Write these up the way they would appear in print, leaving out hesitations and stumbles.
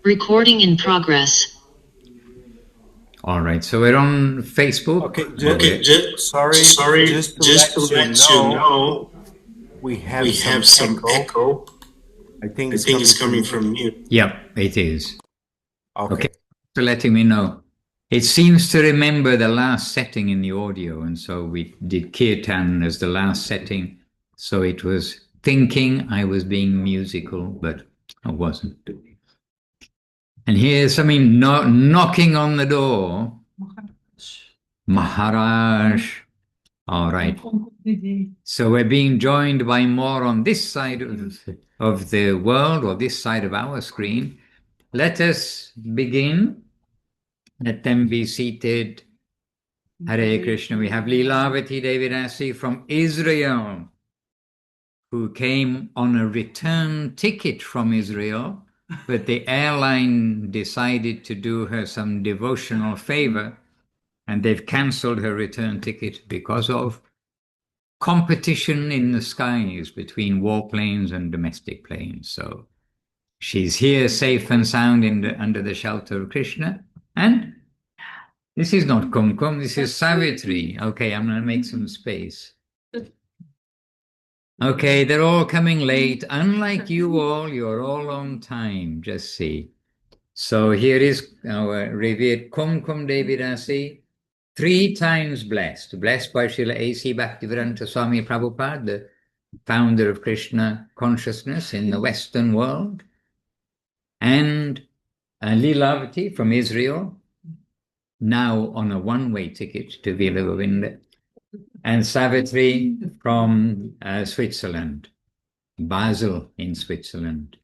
Recording in progress. All right, so we're on Facebook. Sorry, just to let you know, we have some echo. I think it's coming from you. Yep, it is. Okay. So letting me know. It seems to remember the last setting in the audio, and so we did kirtan as the last setting. So it was thinking I was being musical, but I wasn't. And here's something knocking on the door. Maharaj. All right. So we're being joined by more on this side of the world, or this side of our screen. Let us begin. Let them be seated. Hare Krishna. We have Leelavati Devirasi from Israel, who came on a return ticket from Israel, but the airline decided to do her some devotional favor, and they've cancelled her return ticket because of competition in the skies between warplanes and domestic planes. So she's here safe and sound under the shelter of Krishna. And this is not Kumkum, this is Savitri. Okay, I'm going to make some space. Okay, they're all coming late. Unlike you all, you're all on time. Just see. So here is our revered Kumkum Devirasi, 3 times blessed by Srila A.C. Bhaktivedanta Swami Prabhupada, the founder of Krishna consciousness in the Western world, and Leelavati from Israel, now on a one-way ticket to Vila Govinda, and Savitri from Switzerland, Basel in Switzerland.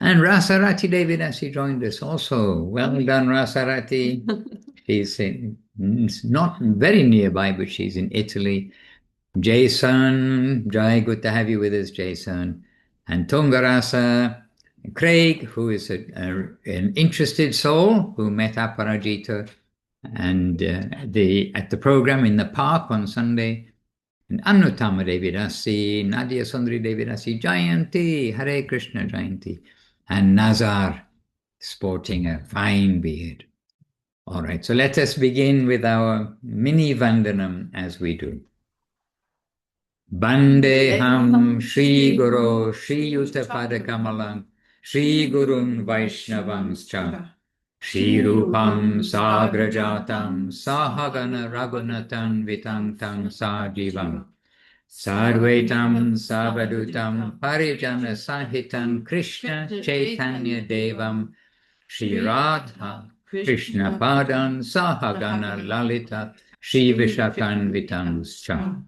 And Rasarati Devidasi joined us also. Well done, Rasarati. She's not very nearby, but she's in Italy. Jason, Jai, good to have you with us, Jason. And Tungarasa, Craig, who is an interested soul who met Aparajita and at the program in the park on Sunday. And Anutama Devidasi, Nadia Sundari Devidasi, Jayanti, Hare Krishna Jayanti, and Nazar, sporting a fine beard. All right, so let us begin with our mini Vandanam as we do. Bandeham Shri Guru Shri Yuttapada Kamalam Shri Gurun Vaishnavanscha Shri Rupam Sagrajatam Sahagana Raghunatan Vitantam Sajivam Sarvetam Savadutam Parijana Sahitam Krishna Chaitanya Devam Shri Radha Krishna Padan Sahagana Lalita Shri Vishakan Vitanscha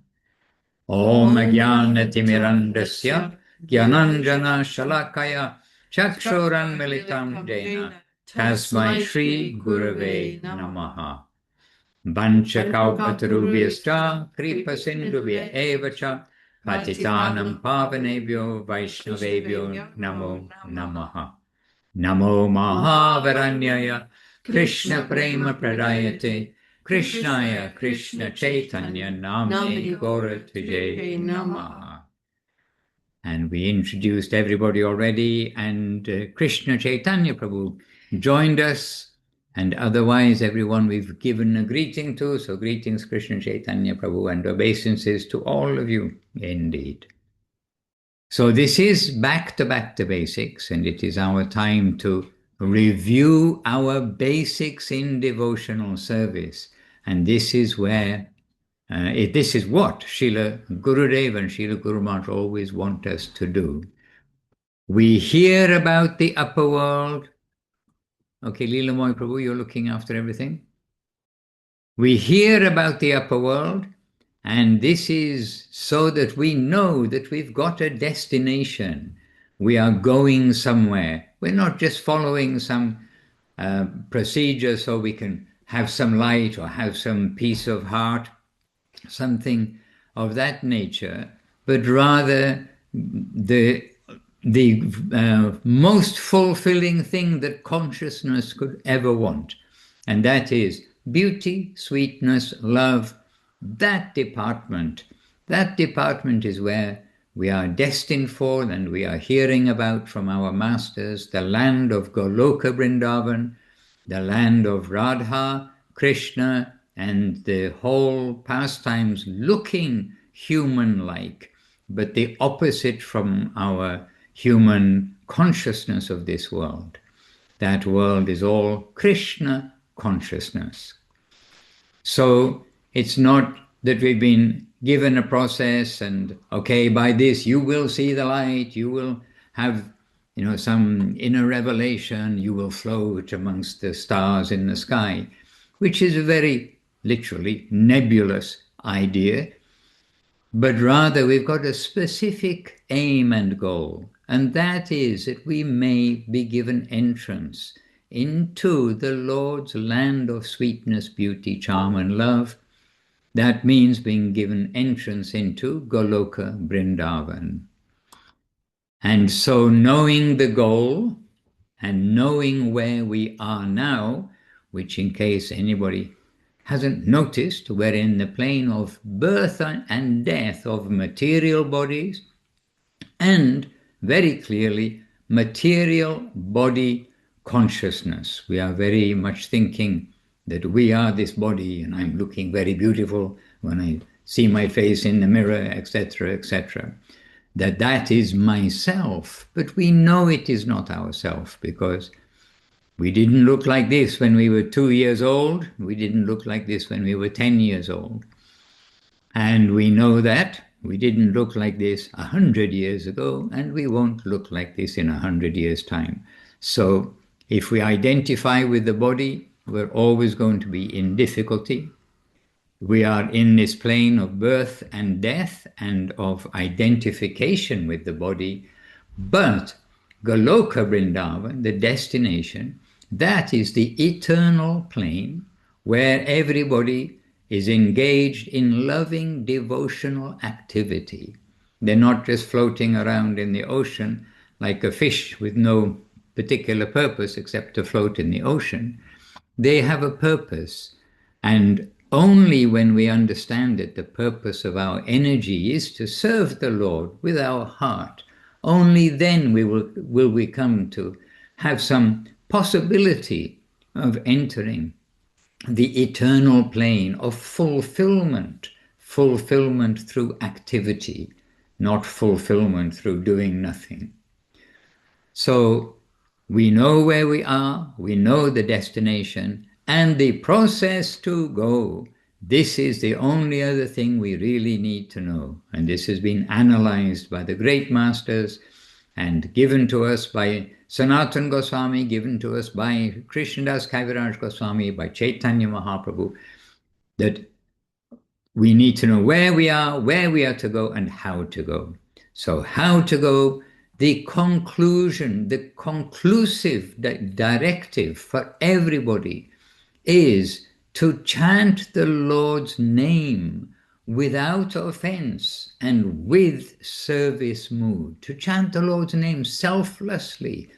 Om Jnanatirmirandasya Jnananjana Shalakaya Chakshuran Militam Jena Tasmai Shri Gurave Namaha Vancha Kalpatarubhyascha Kripa Sindhubhya Evacha Patitanam Pavanebhyo Vaishnavebhyo Namo Namaha Namo Mahavaranyaya Krishna Prema Pradayate Krishnaya Krishna Chaitanya Namne Gauratvijay Namaha. And we introduced everybody already, and Krishna Chaitanya Prabhu joined us, and otherwise everyone we've given a greeting to. So greetings Krishna Chaitanya Prabhu and obeisances to all of you indeed. So this is back to basics, and it is our time to review our basics in devotional service. And this is where, this is what Srila Gurudev and Srila Guru Maharaj always want us to do. We hear about the upper world. Okay, Leela Moy Prabhu, you're looking after everything. We hear about the upper world, and this is so that we know that we've got a destination. We are going somewhere. We're not just following some procedure so we can have some light or have some peace of heart, something of that nature, but rather the most fulfilling thing that consciousness could ever want, and that is beauty, sweetness, love. That department is where we are destined for and we are hearing about from our masters, the land of Goloka Vrindavan, the land of Radha, Krishna, and the whole pastimes looking human-like, but the opposite from our human consciousness of this world. That world is all Krishna consciousness. So it's not that we've been given a process and, okay, by this you will see the light, you will have, some inner revelation, you will float amongst the stars in the sky, which is a very literally nebulous idea. But rather we've got a specific aim and goal, and that is that we may be given entrance into the Lord's land of sweetness, beauty, charm, and love. That means being given entrance into Goloka Vrindavan. And so knowing the goal and knowing where we are now, which in case anybody hasn't noticed, we're in the plane of birth and death of material bodies, and very clearly material body consciousness. We are very much thinking that we are this body and I'm looking very beautiful when I see my face in the mirror, etc., etc. That is myself, but we know it is not ourself because we didn't look like this when we were 2 years old. We didn't look like this when we were 10 years old. And we know that we didn't look like this 100 years ago, and we won't look like this in 100 years' time. So if we identify with the body, we're always going to be in difficulty. We are in this plane of birth and death and of identification with the body. But Goloka Vrindavan, the destination, that is the eternal plane where everybody is engaged in loving devotional activity. They're not just floating around in the ocean like a fish with no particular purpose except to float in the ocean. They have a purpose, and only when we understand that the purpose of our energy is to serve the Lord with our heart, only then will we come to have some possibility of entering the eternal plane of fulfillment through activity, not fulfillment through doing nothing. So we know where we are, we know the destination, and the process to go. This is the only other thing we really need to know. And this has been analyzed by the great masters and given to us by Sanatana Goswami, given to us by Krishnadas Kaviraj Goswami, by Chaitanya Mahaprabhu, that we need to know where we are to go, and how to go. So how to go, the conclusion, the conclusive directive for everybody is to chant the Lord's name without offense and with service mood. To chant the Lord's name selflessly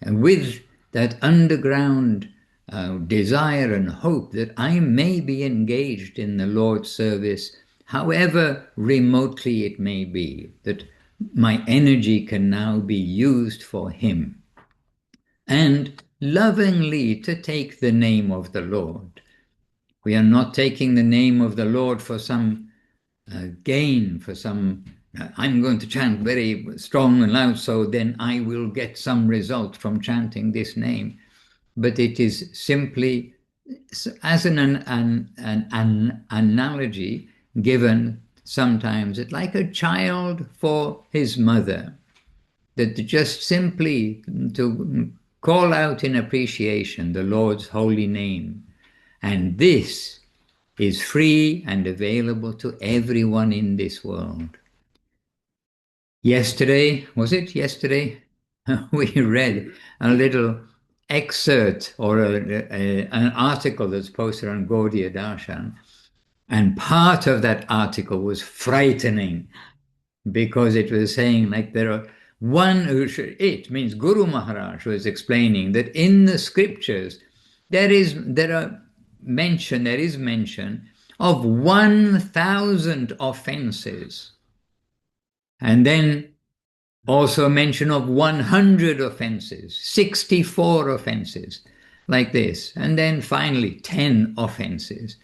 and with that underground desire and hope that I may be engaged in the Lord's service, however remotely it may be, that my energy can now be used for Him. And lovingly to take the name of the Lord. We are not taking the name of the Lord for some gain, for some, I'm going to chant very strong and loud, so then I will get some result from chanting this name. But it is simply, as an analogy given sometimes, it's like a child for his mother, that just simply to call out in appreciation the Lord's holy name. And this is free and available to everyone in this world. Yesterday, was it yesterday? We read a little excerpt or an article that's posted on Gaudiya Darshan, and part of that article was frightening because it was saying like there are it means Guru Maharaj was explaining that in the scriptures there is mention of 1,000 offences. And then also mention of 100 offenses, 64 offenses, like this. And then finally, 10 offenses.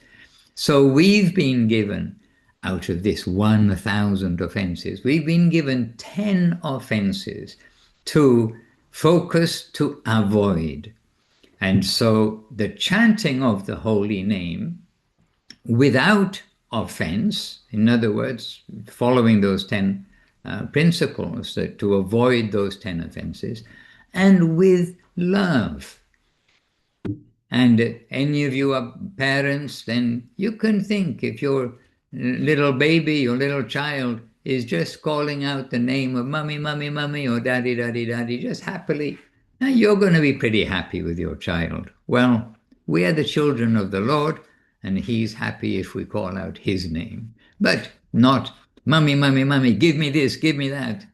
So we've been given, out of this 1,000 offenses, we've been given 10 offenses to focus, to avoid. And so the chanting of the holy name without offense, in other words, following those 10 principles to avoid those 10 offenses, and with love. And any of you are parents, then you can think, if your little baby, your little child is just calling out the name of mummy, mummy, mummy, or daddy, daddy, daddy, just happily, now you're going to be pretty happy with your child. Well, we are the children of the Lord, and he's happy if we call out his name. But not, mummy, mummy, mummy, give me this, give me that.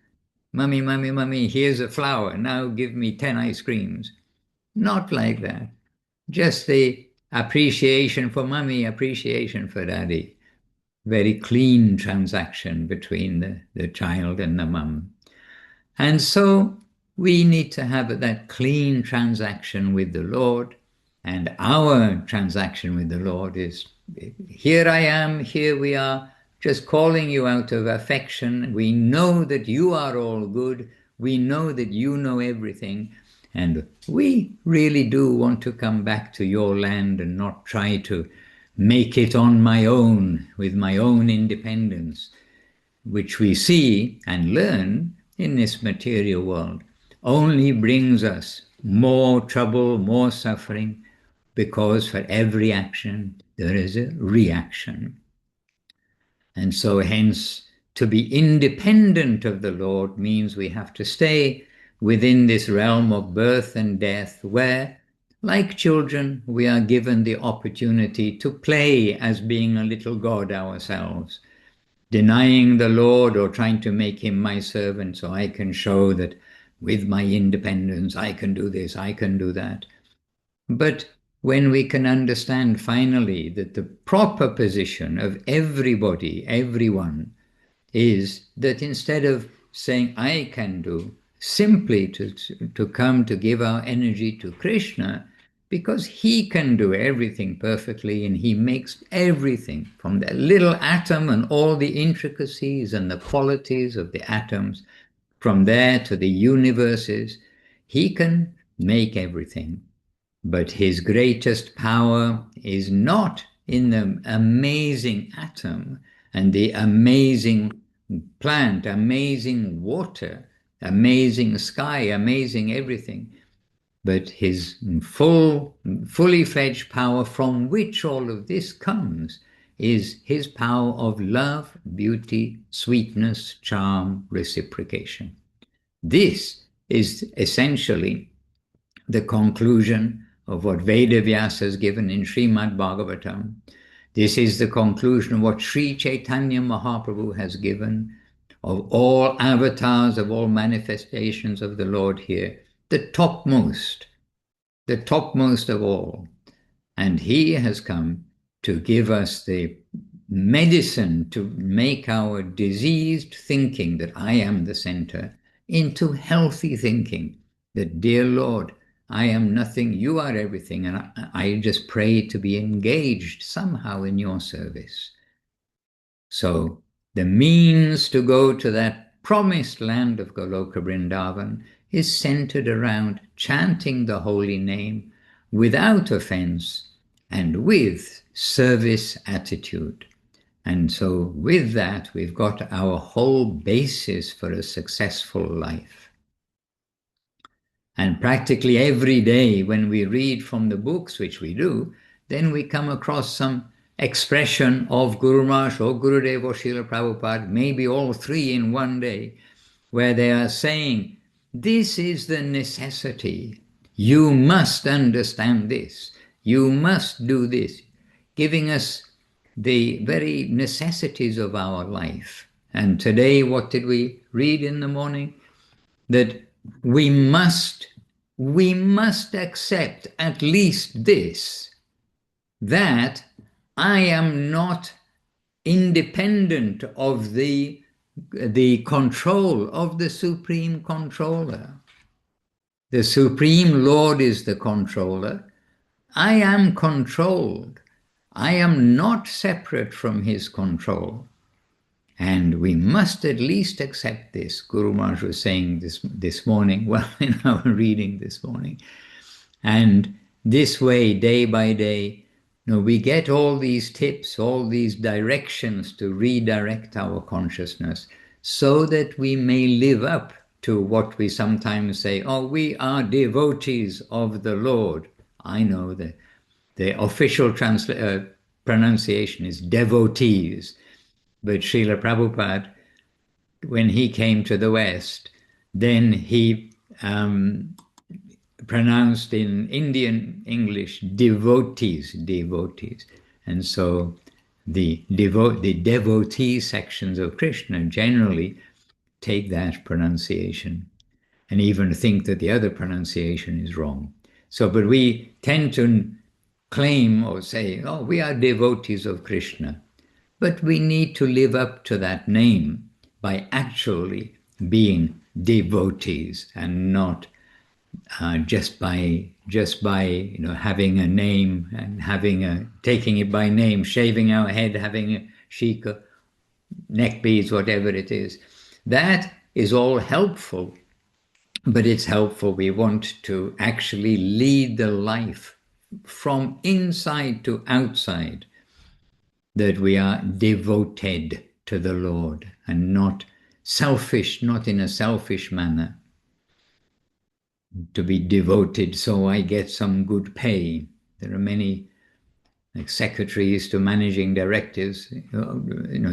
Mummy, mummy, mummy, here's a flower, now give me 10 ice creams. Not like that. Just the appreciation for mummy, appreciation for daddy. Very clean transaction between the child and the mum. And so we need to have that clean transaction with the Lord. And our transaction with the Lord is, here I am, here we are, just calling you out of affection. We know that you are all good. We know that you know everything. And we really do want to come back to your land and not try to make it on my own, with my own independence, which we see and learn in this material world, only brings us more trouble, more suffering, because for every action there is a reaction. And so hence, to be independent of the Lord means we have to stay within this realm of birth and death, where, like children, we are given the opportunity to play as being a little God ourselves, denying the Lord or trying to make him my servant so I can show that with my independence I can do this, I can do that. But when we can understand finally that the proper position of everybody, everyone, is that instead of saying I can do, simply to come to give our energy to Krishna, because he can do everything perfectly, and he makes everything from the little atom and all the intricacies and the qualities of the atoms, from there to the universes. He can make everything. But his greatest power is not in the amazing atom and the amazing plant, amazing water, amazing sky, amazing everything, but his fully fledged power, from which all of this comes, is his power of love, beauty, sweetness, charm, reciprocation. This is essentially the conclusion of what Vedavyasa has given in Srimad Bhagavatam. This is the conclusion of what Sri Chaitanya Mahaprabhu has given of all avatars, of all manifestations of the Lord here, the topmost of all. And he has come to give us the medicine to make our diseased thinking that I am the center into healthy thinking that, dear Lord, I am nothing, you are everything, and I just pray to be engaged somehow in your service. So the means to go to that promised land of Goloka Vrindavan is centered around chanting the holy name without offense and with service attitude. And so with that, we've got our whole basis for a successful life. And practically every day when we read from the books, which we do, then we come across some expression of Guru Maharaj or Gurudev or Srila Prabhupada, maybe all three in one day, where they are saying, this is the necessity. You must understand this. You must do this, giving us the very necessities of our life. And today, what did we read in the morning? That we must accept at least this, that I am not independent of the the control of the Supreme Controller. The Supreme Lord is the controller. I am controlled. I am not separate from his control. And we must at least accept this. Guru Maharaj was saying this morning, well, in our reading this morning. And this way, day by day, we get all these tips, all these directions to redirect our consciousness so that we may live up to what we sometimes say, oh, we are devotees of the Lord. I know that the official pronunciation is devotees. But Srila Prabhupada, when he came to the West, then he pronounced in Indian English devotees. And so the devotee sections of Krishna generally take that pronunciation and even think that the other pronunciation is wrong. So, but we tend to claim or say, oh, we are devotees of Krishna. But we need to live up to that name by actually being devotees and not just by having a name and taking it by name, shaving our head, having a shika, neck beads, whatever it is. That is all helpful, but it's helpful. We want to actually lead the life from inside to outside, that we are devoted to the Lord and not selfish, not in a selfish manner. To be devoted so I get some good pay. There are many secretaries to managing directors,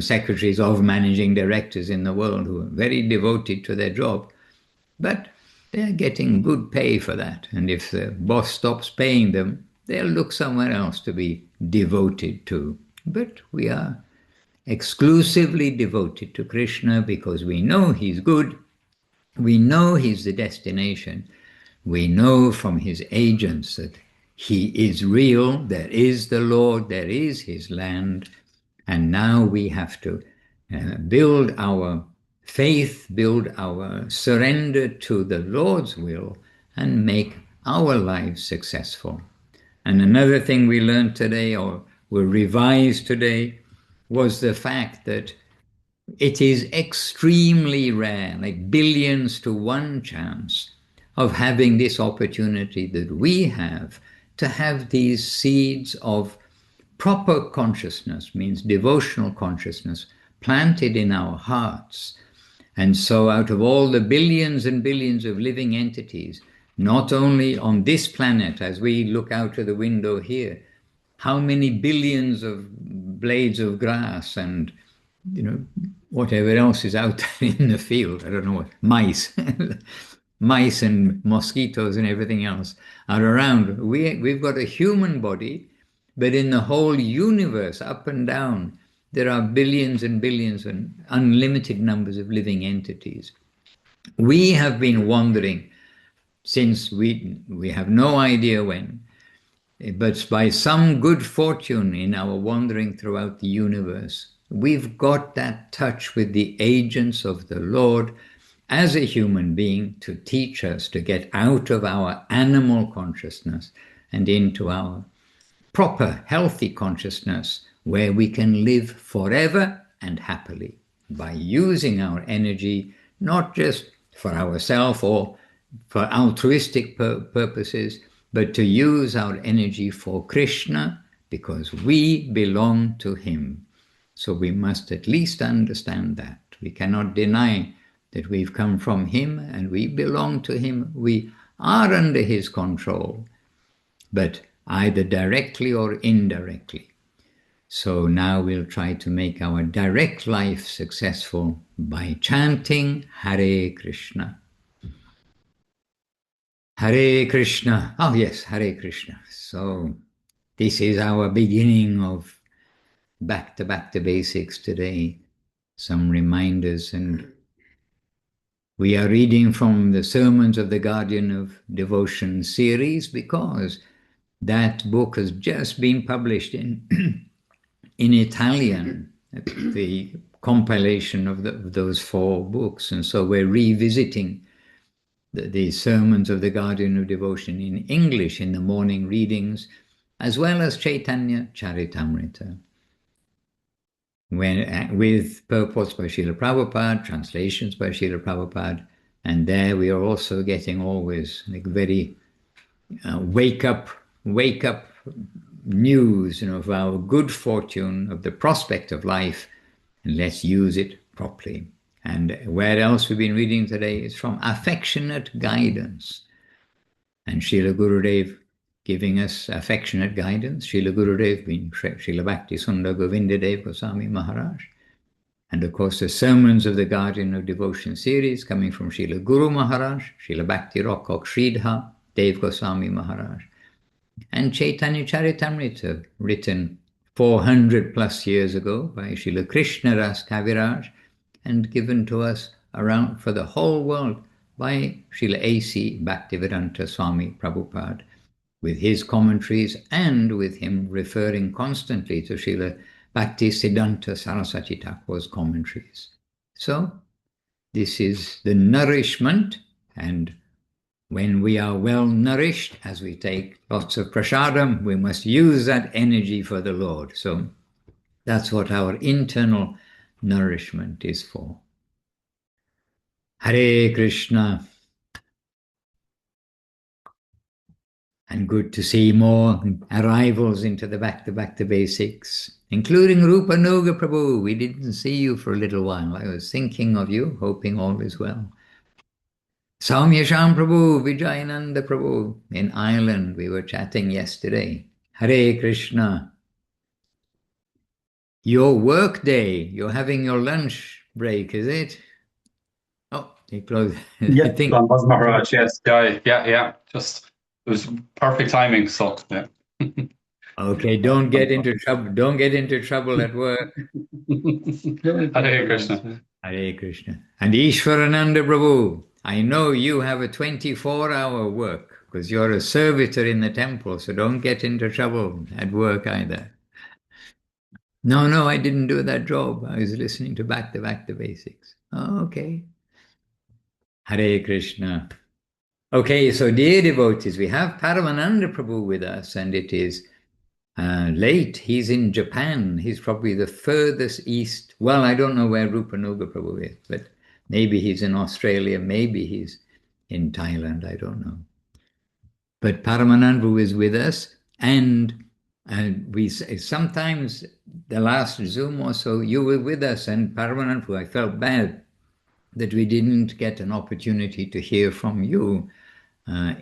secretaries of managing directors in the world who are very devoted to their job, but they're getting good pay for that. And if the boss stops paying them, they'll look somewhere else to be devoted to. But we are exclusively devoted to Krishna because we know he's good, we know he's the destination, we know from his agents that he is real, there is the Lord, there is his land, and now we have to build our faith, build our surrender to the Lord's will, and make our lives successful. And another thing we learned today, or were revised today, was the fact that it is extremely rare, like billions to one chance, of having this opportunity that we have to have these seeds of proper consciousness, means devotional consciousness, planted in our hearts. And so out of all the billions and billions of living entities, not only on this planet, as we look out of the window here, how many billions of blades of grass and whatever else is out there in the field, I don't know what, mice, mice and mosquitoes and everything else are around. We've got a human body, but in the whole universe, up and down, there are billions and billions and unlimited numbers of living entities. We have been wandering since we have no idea when, but by some good fortune in our wandering throughout the universe, we've got that touch with the agents of the Lord as a human being to teach us to get out of our animal consciousness and into our proper, healthy consciousness where we can live forever and happily by using our energy, not just for ourselves or for altruistic purposes, but to use our energy for Krishna because we belong to him. So we must at least understand that. We cannot deny that we've come from him and we belong to him. We are under his control, but either directly or indirectly. So now we'll try to make our direct life successful by chanting Hare Krishna. Hare Krishna. Oh yes, Hare Krishna. So this is our beginning of back to basics today. Some reminders, and we are reading from the Sermons of the Guardian of Devotion series because that book has just been published in Italian. The compilation of those 4 books. And so we're revisiting the sermons of the Guardian of Devotion in English in the morning readings, as well as Chaitanya Charitamrita, with purports by Srila Prabhupada, translations by Srila Prabhupada, and there we are also getting always like very wake up news, of our good fortune, of the prospect of life, and let's use it properly. And where else we've been reading today is from Affectionate Guidance. And Srila Gurudev giving us affectionate guidance. Srila Gurudev being Srila Bhakti Sundar Govindadev Goswami Maharaj. And of course the sermons of the Guardian of Devotion series coming from Srila Guru Maharaj, Srila Bhakti Rockok Sridhar, Dev Goswami Maharaj. And Chaitanya Charitamrita, written 400 plus years ago by Srila Krishna Ras Kaviraj, and given to us around for the whole world by Srila A.C. Bhaktivedanta Swami Prabhupada, with his commentaries and with him referring constantly to Srila Bhakti Siddhanta Saraswati Thakur's commentaries. So this is the nourishment, and when we are well nourished, as we take lots of prasadam, we must use that energy for the Lord. So that's what our internal nourishment is for. Hare Krishna. And good to see more arrivals into the Back to Basics, including Rupa Nuga Prabhu. We didn't see you for a little while. I was thinking of you, hoping all is well. Saumya Sham Prabhu, Vijayananda Prabhu in Ireland. We were chatting yesterday. Hare Krishna. Your work day, you're having your lunch break, is it? Oh, he closed. Yeah, I think. Maharaj, yes. Yeah. Just, it was perfect timing, so yeah. Okay, don't get into trouble. Don't get into trouble at work. Hare Krishna. Hare Krishna. And Ishwarananda Prabhu, I know you have a 24-hour work because you're a servitor in the temple, so don't get into trouble at work either. No, I didn't do that job. I was listening to Back to Basics. Oh, okay. Hare Krishna. Okay, so dear devotees, we have Paramananda Prabhu with us, and it is late. He's in Japan. He's probably the furthest east. Well, I don't know where Rupanuga Prabhu is, but maybe he's in Australia. Maybe he's in Thailand. I don't know. But Paramananda Prabhu is with us, and we sometimes the last Zoom or so you were with us, and Paramananda Prabhu, I felt bad that we didn't get an opportunity to hear from you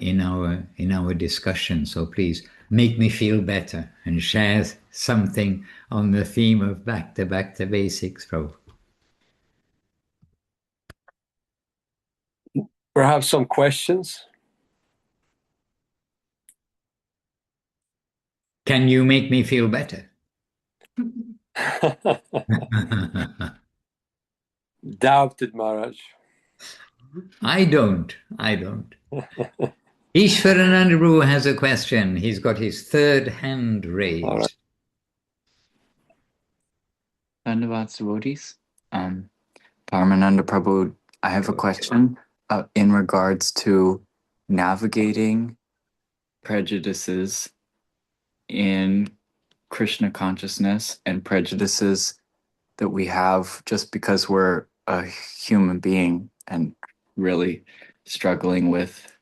in our discussion. So please make me feel better and share something on the theme of back to basics, Prabhu. Perhaps some questions? Can you make me feel better? Doubted, Maharaj. I don't. Ishwarananda Prabhu has a question. He's got his third hand raised. All right. Dandavats devotees. Paramananda Prabhu, I have a question in regards to navigating prejudices in Krishna consciousness and prejudices that we have just because we're a human being and really struggling with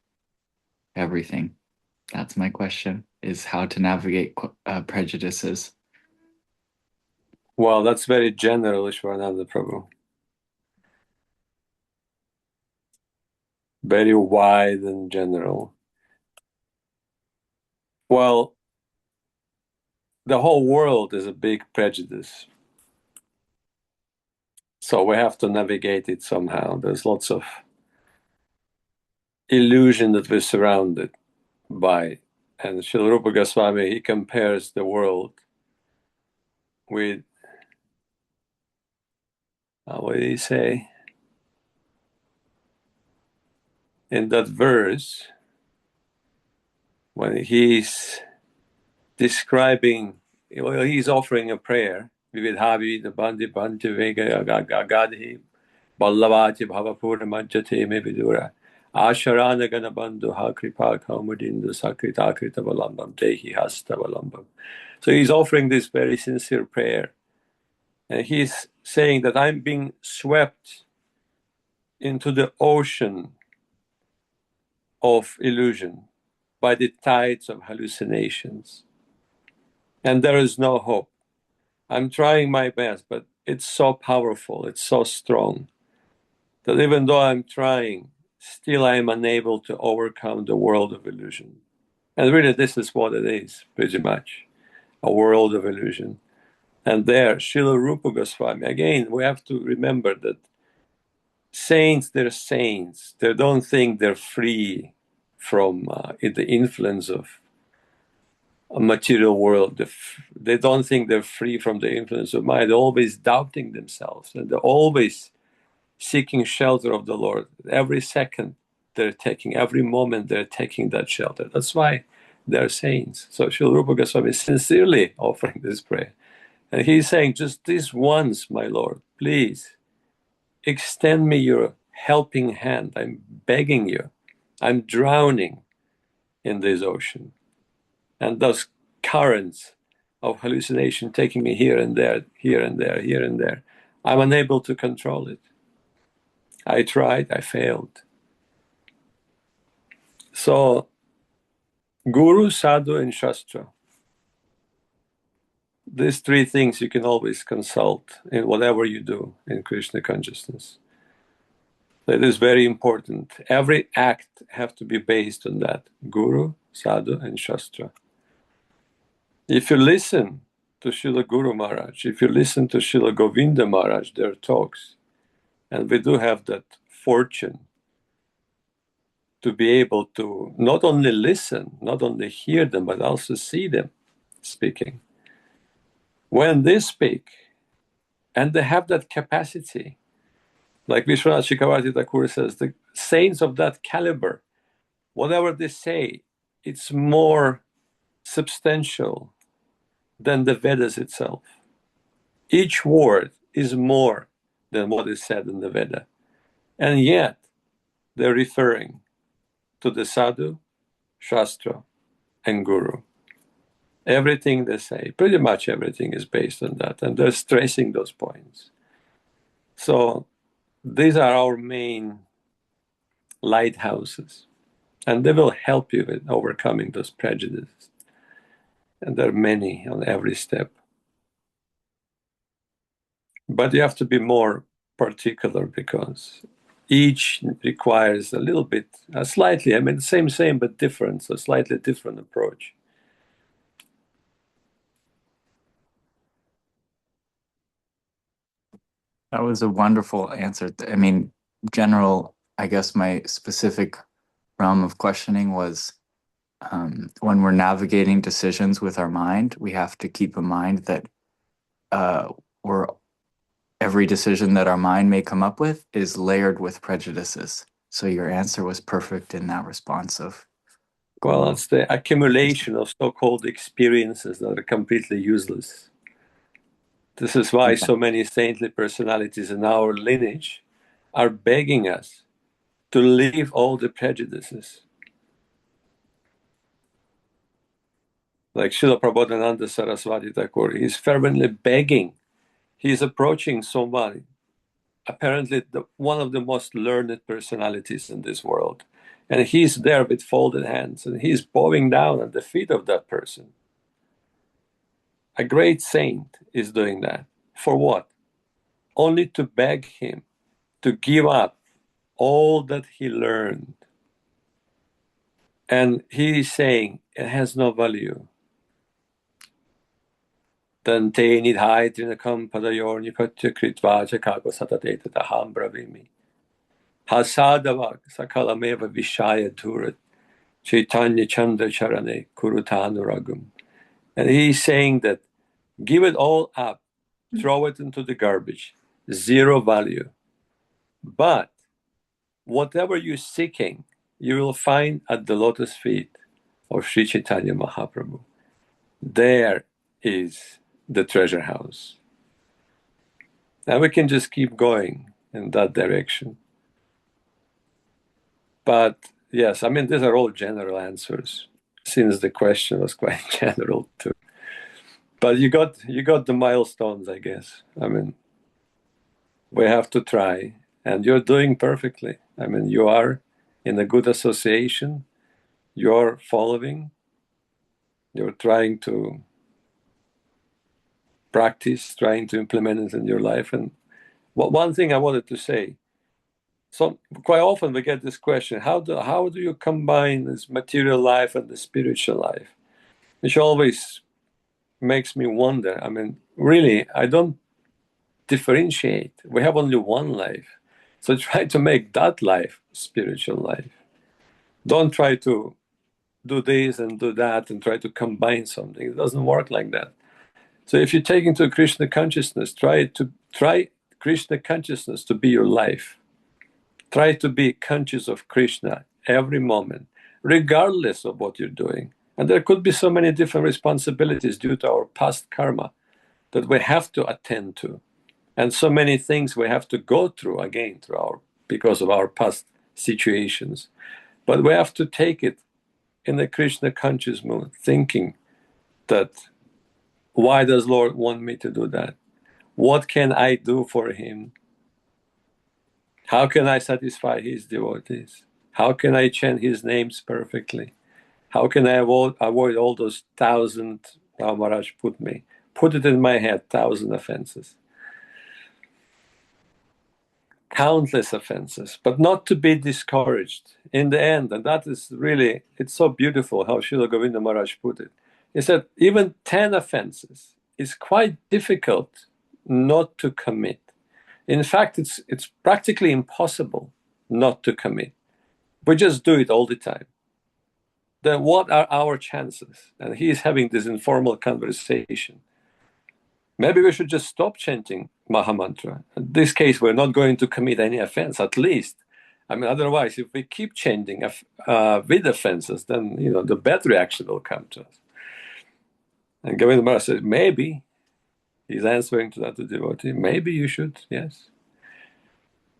everything. That's my question, is how to navigate prejudices. Well, that's very general, Ishwarananda Prabhu. Very wide and general. Well, the whole world is a big prejudice. So we have to navigate it somehow. There's lots of illusion that we're surrounded by. And Srila Rupa Goswami, he compares the world with, what did he say? In that verse, when he's describing, well, he's offering a prayer Vividhavi the Bandi Banti Vega Gadhi Ballavati Bhavapura Manchate me Vidura Asharana Ganabandhu Hakripa Kaumudindu Sakrita Krita Valambam Dehi Hasta Valambam. So he's offering this very sincere prayer. And he's saying that I'm being swept into the ocean of illusion by the tides of hallucinations. And there is no hope. I'm trying my best, but it's so powerful, it's so strong, that even though I'm trying, still I am unable to overcome the world of illusion. And really, this is what it is, pretty much, a world of illusion. And there, Srila Rupa Goswami, again, we have to remember that saints, they're saints. They don't think they're free from the influence of a material world. They don't think they're free from the influence of mind. They're always doubting themselves, and they're always seeking shelter of the Lord. Every second they're taking, every moment they're taking that shelter. That's why they're saints. So Srila Rupa Goswami is sincerely offering this prayer. And he's saying, just this once, my Lord, please extend me your helping hand. I'm begging you. I'm drowning in this ocean. And those currents of hallucination taking me here and there, here and there, here and there. I'm unable to control it. I tried, I failed. So, Guru, Sadhu, and Shastra. These three things you can always consult in whatever you do in Krishna consciousness. It is very important. Every act has to be based on that. Guru, Sadhu, and Shastra. If you listen to Srila Guru Maharaj, if you listen to Srila Govinda Maharaj, their talks, and we do have that fortune to be able to not only listen, not only hear them, but also see them speaking. When they speak, and they have that capacity, like Vishwanath Chakravarti Thakur says, the saints of that caliber, whatever they say, it's more substantial than the Vedas itself. Each word is more than what is said in the Veda. And yet, they're referring to the Sadhu, Shastra, and Guru. Everything they say, pretty much everything is based on that, and they're stressing those points. So these are our main lighthouses, and they will help you with overcoming those prejudices. And there are many on every step. But you have to be more particular because each requires a little bit, slightly, I mean, same, but different, so slightly different approach. That was a wonderful answer. I mean, general, I guess my specific realm of questioning was when we're navigating decisions with our mind, we have to keep in mind that every decision that our mind may come up with is layered with prejudices. So your answer was perfect in that response of. Well, it's the accumulation of so-called experiences that are completely useless. This is why so many saintly personalities in our lineage are begging us to leave all the prejudices. Like Srila Prabodhananda Saraswati Thakur, he's fervently begging. He's approaching somebody, apparently one of the most learned personalities in this world. And he's there with folded hands, and he's bowing down at the feet of that person. A great saint is doing that. For what? Only to beg him to give up all that he learned. And he is saying, it has no value. Tante nidhai trinakam padayor nikotya kritvaja kago satateta taham bravimi. Hasadavak sakalameva vishaya dhurat chaitanya chandra charane kurutanuragam. And he's saying that give it all up, throw it into the garbage, zero value. But whatever you're seeking, you will find at the lotus feet of Sri Chaitanya Mahaprabhu. There is the treasure house. And we can just keep going in that direction. But yes, I mean, these are all general answers, since the question was quite general too. But you got the milestones, I guess. I mean, we have to try, and you're doing perfectly. I mean, you are in a good association, you're following, you're trying to practice, trying to implement it in your life. And one thing I wanted to say, so quite often we get this question, how do you combine this material life and the spiritual life? Which always makes me wonder. I mean, really, I don't differentiate. We have only one life. So try to make that life spiritual life. Don't try to do this and do that and try to combine something. It doesn't work like that. So if you take into Krishna consciousness, try Krishna consciousness to be your life. Try to be conscious of Krishna every moment, regardless of what you're doing. And there could be so many different responsibilities due to our past karma that we have to attend to. And so many things we have to go through again because of our past situations. But we have to take it in the Krishna conscious mood, thinking that, why does Lord want me to do that? What can I do for him? How can I satisfy his devotees? How can I chant his names perfectly? How can I avoid all those 1,000, Maharaj put it in my head, 1,000 offenses. Countless offenses, but not to be discouraged in the end. And that is really, it's so beautiful how Srila Govinda Maharaj put it. He said, even 10 offenses is quite difficult not to commit. In fact, it's practically impossible not to commit. We just do it all the time. Then what are our chances? And he is having this informal conversation. Maybe we should just stop chanting Mahamantra. In this case, we're not going to commit any offense, at least. I mean, otherwise, if we keep chanting with offenses, then the bad reaction will come to us. And Govinda Maharaj says, maybe, he's answering to that devotee, maybe you should, yes.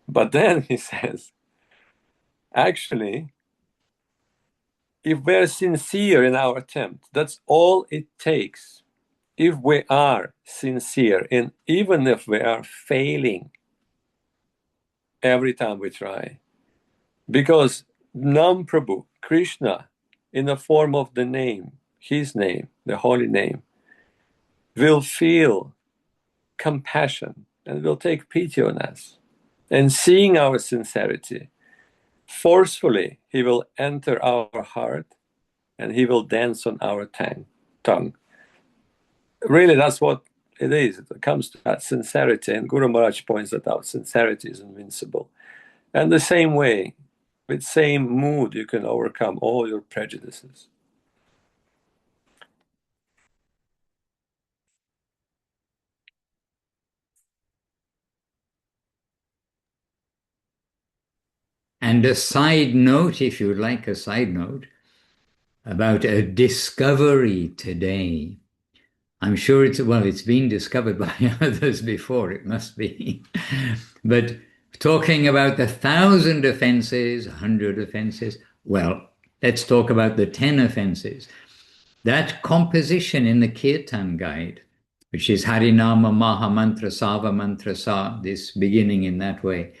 But then he says, actually, if we're sincere in our attempt, that's all it takes. If we are sincere, and even if we are failing every time we try, because Nam Prabhu, Krishna, in the form of the name, his name, the holy name, will feel compassion and will take pity on us. And seeing our sincerity, forcefully, he will enter our heart and he will dance on our tongue. Really, that's what it is. It comes to that sincerity, and Guru Maharaj points that out. Sincerity is invincible. And the same way, with same mood, you can overcome all your prejudices. And a side note, if you'd like a side note, about a discovery today. I'm sure it's been discovered by others before, it must be. But talking about the 1,000 offenses, 100 offenses, well, let's talk about the 10 offenses. That composition in the Kirtan guide, which is Harinama Mahamantra Sava Mantra Sa, this beginning in that way,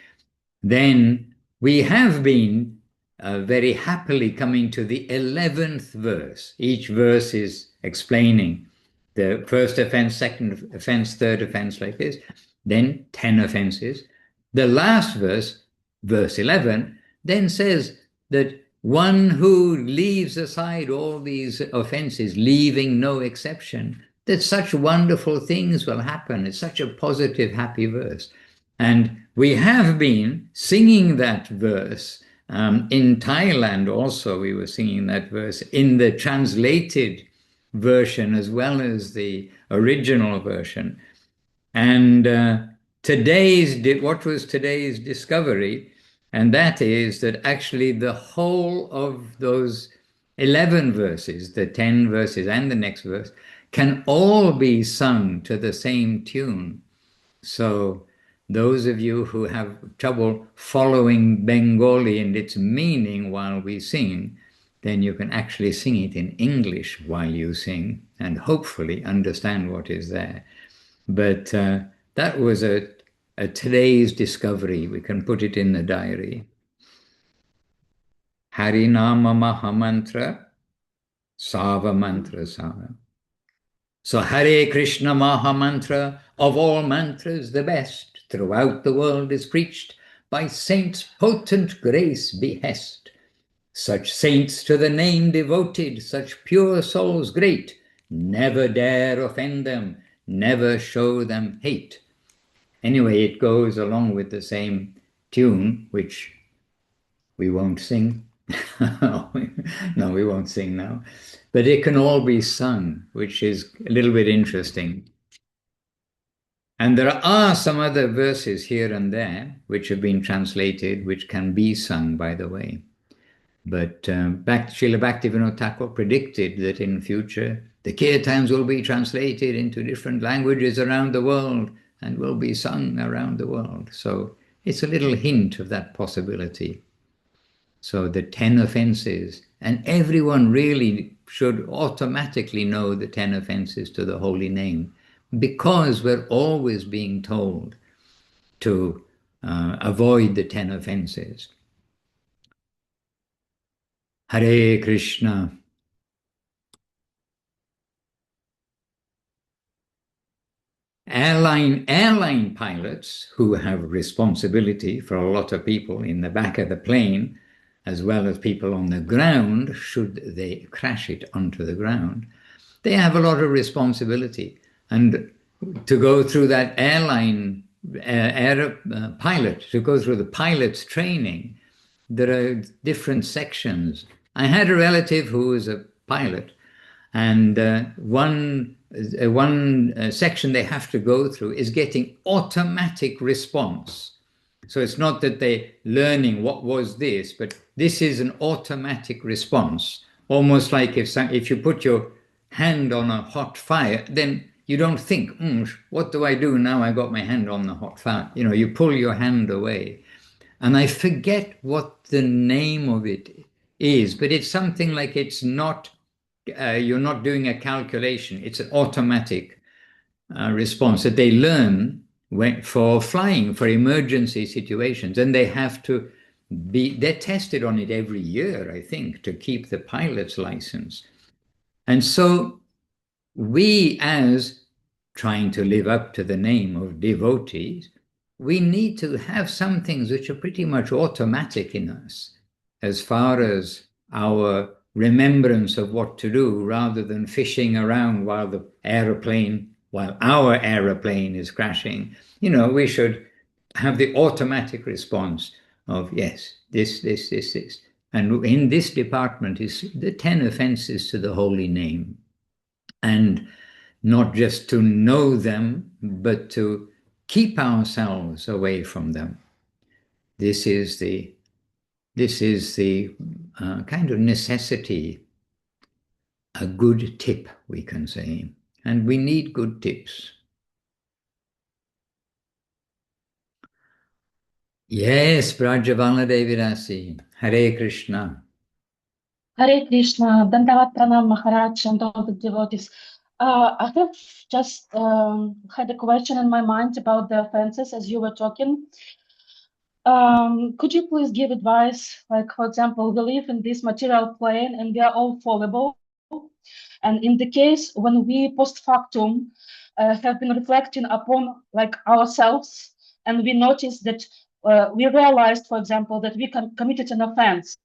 then we have been very happily coming to the 11th verse. Each verse is explaining the first offense, second offense, third offense, like this, then 10 offenses. The last verse, verse 11, then says that one who leaves aside all these offenses, leaving no exception, that such wonderful things will happen. It's such a positive, happy verse. And we have been singing that verse in Thailand also. We were singing that verse in the translated version as well as the original version. And what was today's discovery? And that is that actually the whole of those 11 verses, the 10 verses and the next verse, can all be sung to the same tune. So those of you who have trouble following Bengali and its meaning while we sing, then you can actually sing it in English while you sing and hopefully understand what is there. But that was a today's discovery. We can put it in the diary. Harinama Mahamantra, Sava Mantra Sava. So Hare Krishna Mahamantra, of all mantras the best, throughout the world is preached, by saints potent grace behest. Such saints to the name devoted, such pure souls great, never dare offend them, never show them hate. Anyway, it goes along with the same tune, which we won't sing. No, we won't sing now. But it can all be sung, which is a little bit interesting. And there are some other verses here and there which have been translated, which can be sung, by the way. But Srila Bhaktivinoda Thakur predicted that in future the kirtans will be translated into different languages around the world and will be sung around the world. So it's a little hint of that possibility. So the 10 offences, and everyone really should automatically know the 10 offences to the holy name, because we're always being told to avoid the 10 offences. Hare Krishna. Airline pilots who have responsibility for a lot of people in the back of the plane, as well as people on the ground, should they crash it onto the ground, they have a lot of responsibility. And to go through that pilot, to go through the pilot's training, there are different sections. I had a relative who was a pilot, and one section they have to go through is getting automatic response. So it's not that they're learning what was this, but this is an automatic response. Almost like if you put your hand on a hot fire, then you don't think, what do I do now I got my hand on the hot fire? You know, you pull your hand away. And I forget what the name of it is, but it's something like it's not, you're not doing a calculation. It's an automatic response that they learn for flying, for emergency situations. And they have to they're tested on it every year, I think, to keep the pilot's license. And so we, as trying to live up to the name of devotees, we need to have some things which are pretty much automatic in us as far as our remembrance of what to do, rather than fishing around while our aeroplane is crashing. You know, we should have the automatic response of, yes, this. And in this department is the 10 offences to the holy name. And not just to know them, but to keep ourselves away from them. This is the kind of necessity, a good tip, we can say. And we need good tips. Yes, Brajavala Devidasi. Hare Krishna. Hare Krishna. Dandavat Pranam Maharaj and all the devotees. I have just had a question in my mind about the offenses as you were talking. Could you please give advice? Like, for example, we live in this material plane and we are all fallible. And in the case when we post factum have been reflecting upon like ourselves, and we notice that we realized, for example, that we committed an offense.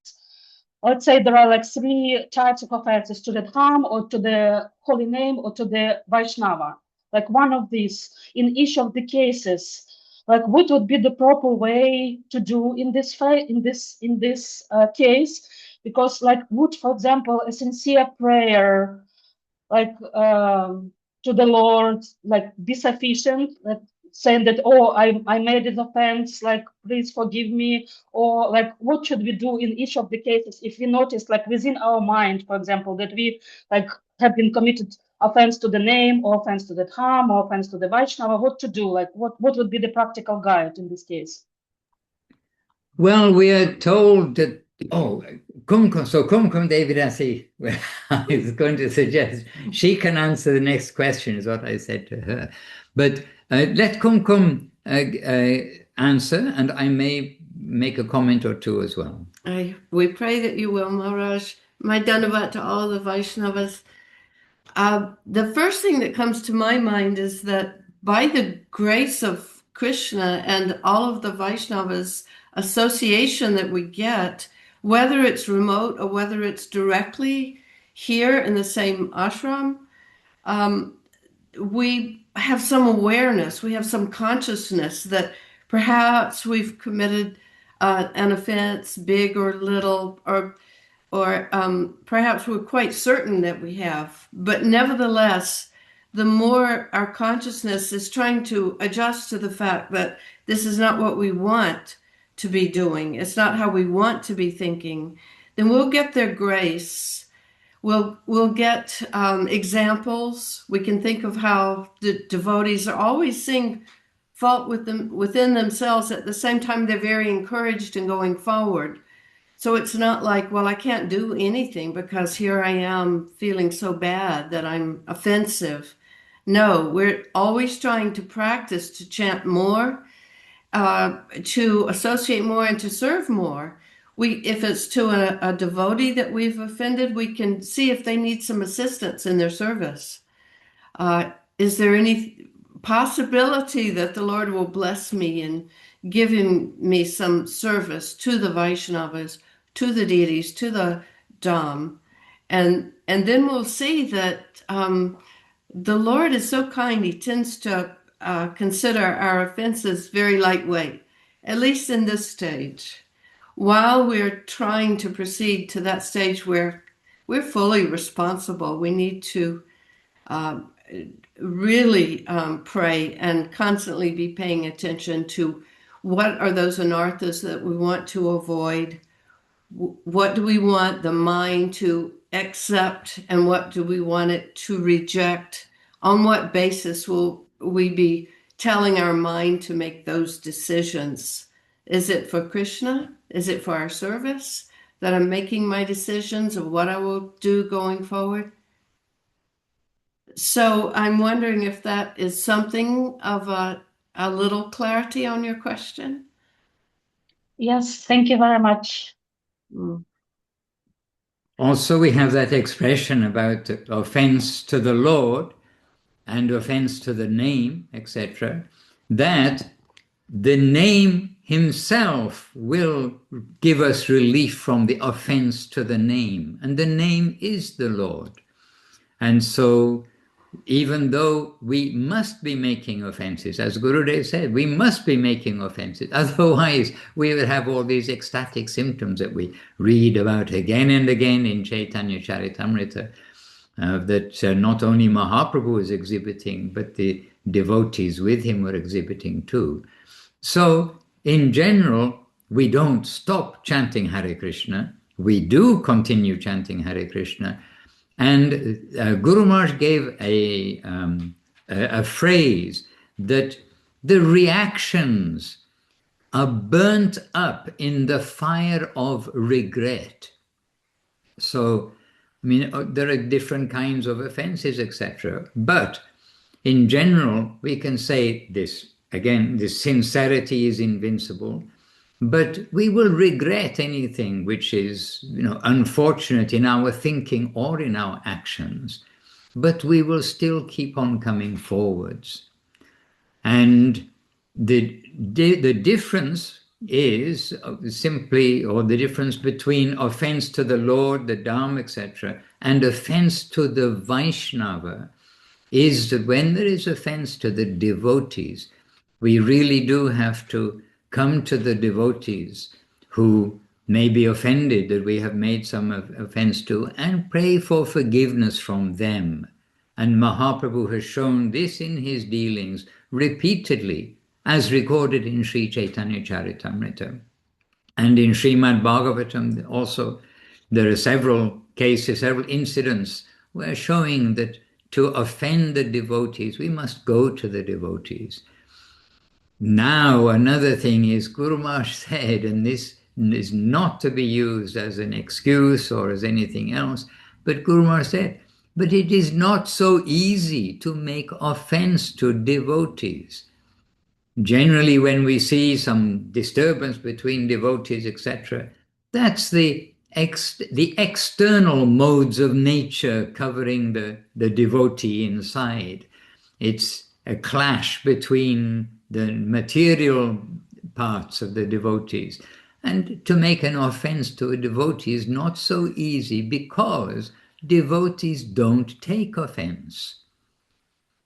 Let's say there are like 3 types of offenses: to the Dham, or to the holy name, or to the Vaishnava. Like one of these in each of the cases. Like what would be the proper way to do in this case? Because like would, for example, a sincere prayer, like to the Lord, like be sufficient? Like saying that, oh, I made an offense, like please forgive me, or like what should we do in each of the cases if we notice, like within our mind, for example, that we like have been committed offense to the name, or offense to the Dham, or offense to the Vaishnava, what to do? Like, what would be the practical guide in this case? Well, we are told that, Kumkum Devidasi, I was going to suggest she can answer the next question, is what I said to her. But let Kumkum answer, and I may make a comment or two as well. We pray that you will, Maharaj. My Dhanavat to all the Vaishnavas. The first thing that comes to my mind is that by the grace of Krishna and all of the Vaishnavas association that we get, whether it's remote or whether it's directly here in the same ashram, we have some awareness, we have some consciousness that perhaps we've committed an offense, big or little, or perhaps we're quite certain that we have. But nevertheless, the more our consciousness is trying to adjust to the fact that this is not what we want to be doing, it's not how we want to be thinking, then we'll get their grace. We'll get examples. We can think of how the devotees are always seeing fault within themselves. At the same time, they're very encouraged in going forward. So it's not like, well, I can't do anything because here I am feeling so bad that I'm offensive. No, we're always trying to practice to chant more, to associate more, and to serve more. If it's to a devotee that we've offended, we can see if they need some assistance in their service. Is there any possibility that the Lord will bless me in giving me some service to the Vaishnavas, to the deities, to the Dham? And then we'll see that the Lord is so kind, he tends to consider our offenses very lightweight, at least in this stage. While we're trying to proceed to that stage where we're fully responsible, we need to really pray and constantly be paying attention to what are those anarthas that we want to avoid, what do we want the mind to accept, and what do we want it to reject. On what basis will we be telling our mind to make those decisions? Is it for Krishna? Is it for our service that I'm making my decisions of what I will do going forward? So I'm wondering if that is something of a little clarity on your question. Yes, thank you very much. Also, we have that expression about offense to the Lord and offense to the name, etc., that the name himself will give us relief from the offense to the name, and the name is the Lord. And so, even though we must be making offenses, as Gurudev said, we must be making offenses, otherwise we will have all these ecstatic symptoms that we read about again and again in Chaitanya Charitamrita, that not only Mahaprabhu is exhibiting, but the devotees with him were exhibiting too. So, in general, we don't stop chanting Hare Krishna. We do continue chanting Hare Krishna. And Guru Maharaj gave a phrase that the reactions are burnt up in the fire of regret. So, I mean, there are different kinds of offenses, etc. But in general, we can say this. Again, the sincerity is invincible, but we will regret anything which is, unfortunate in our thinking or in our actions, but we will still keep on coming forwards. And the difference is simply, or the difference between offense to the Lord, the Dham, etc., and offense to the Vaishnava is that when there is offense to the devotees, we really do have to come to the devotees who may be offended that we have made some offense to and pray for forgiveness from them. And Mahaprabhu has shown this in his dealings repeatedly, as recorded in Sri Chaitanya Charitamrita. And in Srimad Bhagavatam also, there are several cases, several incidents where showing that to offend the devotees, we must go to the devotees. Now, another thing is, Guru Maharaj said, and this is not to be used as an excuse or as anything else, but Guru Maharaj said, but it is not so easy to make offense to devotees. Generally, when we see some disturbance between devotees, etc., that's the external modes of nature covering the devotee inside. It's a clash between the material parts of the devotees. And to make an offense to a devotee is not so easy because devotees don't take offense.